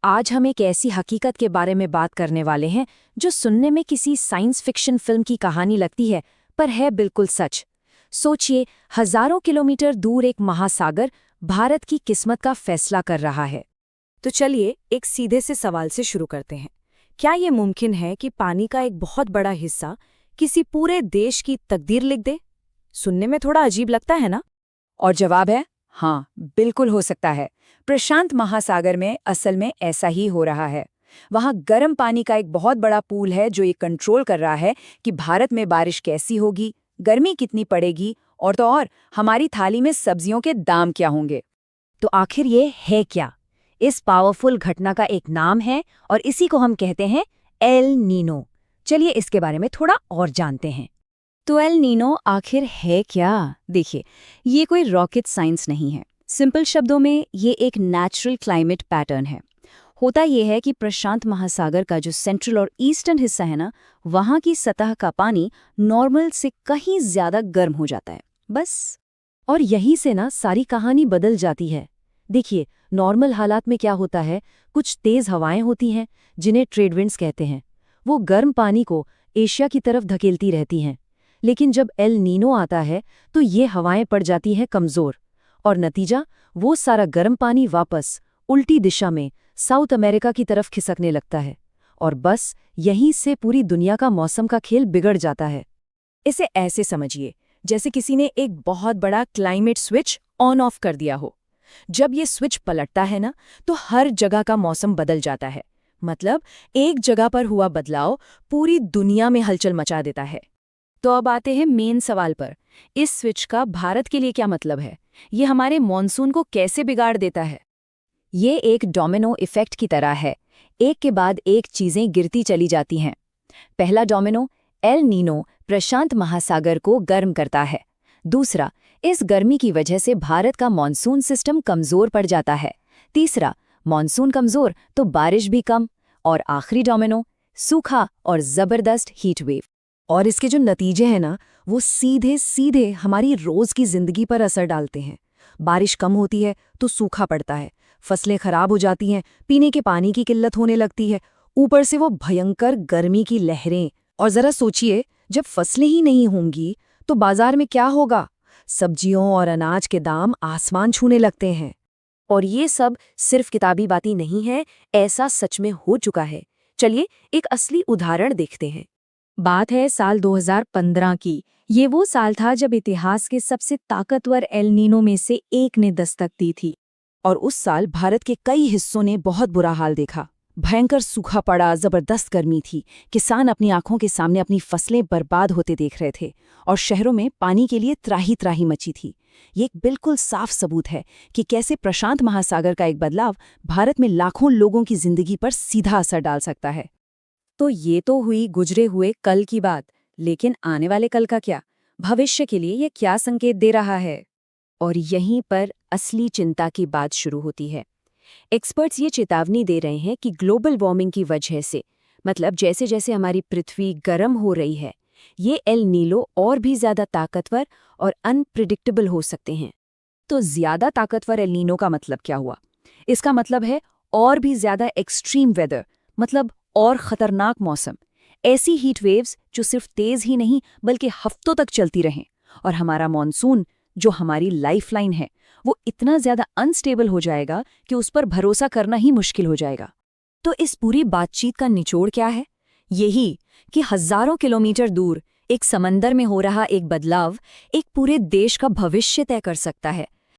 आज हम एक ऐसी हकीकत के बारे में बात करने वाले हैं जो सुनने में किसी साइंस फिक्शन फिल्म की कहानी लगती है, पर है बिल्कुल सच। सोचिए, हजारों किलोमीटर दूर एक महासागर भारत की किस्मत का फैसला कर रहा है। तो चलिए एक सीधे से सवाल से शुरू करते हैं। क्या ये मुमकिन है कि पानी का एक बहुत बड़ा हिस्सा किसी पूरे देश की तकदीर लिख दे? सुनने में थोड़ा अजीब लगता है ना? और जवाब है हाँ, बिल्कुल हो सकता है। प्रशांत महासागर में असल में ऐसा ही हो रहा है। वहाँ गर्म पानी का एक बहुत बड़ा पूल है जो ये कंट्रोल कर रहा है कि भारत में बारिश कैसी होगी, गर्मी कितनी पड़ेगी और तो और हमारी थाली में सब्जियों के दाम क्या होंगे। तो आखिर ये है क्या? इस पावरफुल घटना का एक नाम है और इसी को हम कहते हैं एल नीनो। चलिए इसके बारे में थोड़ा और जानते हैं। तो एल नीनो आखिर है क्या? देखिए, ये कोई रॉकेट साइंस नहीं है। सिंपल शब्दों में ये एक नेचुरल क्लाइमेट पैटर्न है। होता ये है कि प्रशांत महासागर का जो सेंट्रल और ईस्टर्न हिस्सा है ना, वहाँ की सतह का पानी नॉर्मल से कहीं ज्यादा गर्म हो जाता है, बस। और यहीं से ना सारी कहानी बदल जाती है। देखिए, नॉर्मल हालात में क्या होता है, कुछ तेज हवाएं होती हैं जिन्हें ट्रेड विंड्स कहते हैं। वो गर्म पानी को एशिया की तरफ धकेलती रहती हैं। लेकिन जब एल नीनो आता है तो ये हवाएं पड़ जाती हैं कमजोर, और नतीजा वो सारा गर्म पानी वापस उल्टी दिशा में साउथ अमेरिका की तरफ खिसकने लगता है। और बस यहीं से पूरी दुनिया का मौसम का खेल बिगड़ जाता है। इसे ऐसे समझिए जैसे किसी ने एक बहुत बड़ा क्लाइमेट स्विच ऑन ऑफ कर दिया हो। जब ये स्विच पलटता है ना, तो हर जगह का मौसम बदल जाता है। मतलब एक जगह पर हुआ बदलाव पूरी दुनिया में हलचल मचा देता है। तो अब आते हैं मेन सवाल पर। इस स्विच का भारत के लिए क्या मतलब है? ये हमारे मॉनसून को कैसे बिगाड़ देता है? ये एक डोमिनो इफेक्ट की तरह है। एक के बाद एक चीजें गिरती चली जाती हैं। पहला डोमिनो, एल नीनो प्रशांत महासागर को गर्म करता है। दूसरा, इस गर्मी की वजह से भारत का मॉनसून सिस्टम कमजोर पड़ जाता है। तीसरा, मॉनसून कमजोर तो बारिश भी कम। और आखिरी डोमिनो, सूखा और जबरदस्त हीट वेव। और इसके जो नतीजे हैं ना, वो सीधे सीधे हमारी रोज की जिंदगी पर असर डालते हैं। बारिश कम होती है तो सूखा पड़ता है, फसलें खराब हो जाती हैं, पीने के पानी की किल्लत होने लगती है। ऊपर से वो भयंकर गर्मी की लहरें। और जरा सोचिए, जब फसलें ही नहीं होंगी तो बाजार में क्या होगा? सब्जियों और अनाज के दाम आसमान छूने लगते हैं। और ये सब सिर्फ किताबी बातें नहीं है, ऐसा सच में हो चुका है। चलिए एक असली उदाहरण देखते हैं। बात है साल 2015 की। ये वो साल था जब इतिहास के सबसे ताकतवर एल नीनो में से एक ने दस्तक दी थी। और उस साल भारत के कई हिस्सों ने बहुत बुरा हाल देखा। भयंकर सूखा पड़ा, जबरदस्त गर्मी थी। किसान अपनी आंखों के सामने अपनी फसलें बर्बाद होते देख रहे थे और शहरों में पानी के लिए त्राही त्राही मची थी। ये एक बिल्कुल साफ सबूत है कि कैसे प्रशांत महासागर का एक बदलाव भारत में लाखों लोगों की जिंदगी पर सीधा असर डाल सकता है। तो ये तो हुई गुजरे हुए कल की बात, लेकिन आने वाले कल का क्या? भविष्य के लिए ये क्या संकेत दे रहा है? और यहीं पर असली चिंता की बात शुरू होती है। एक्सपर्ट्स ये चेतावनी दे रहे हैं कि ग्लोबल वार्मिंग की वजह से, मतलब जैसे जैसे हमारी पृथ्वी गर्म हो रही है, ये एल नीनो और भी ज्यादा ताकतवर और अनप्रिडिक्टेबल हो सकते हैं। तो ज्यादा ताकतवर एल नीनो का मतलब क्या हुआ? इसका मतलब है और भी ज्यादा एक्सट्रीम वेदर, मतलब और खतरनाक मौसम। ऐसी हीट वेव्स जो सिर्फ तेज ही नहीं बल्कि हफ्तों तक चलती रहें। और हमारा मॉनसून, जो हमारी लाइफलाइन है, वो इतना ज्यादा अनस्टेबल हो जाएगा कि उस पर भरोसा करना ही मुश्किल हो जाएगा। तो इस पूरी बातचीत का निचोड़ क्या है? यही कि हजारों किलोमीटर दूर एक समंदर में हो रहा एक बदलाव एक पूरे देश का भविष्य तय कर सकता है।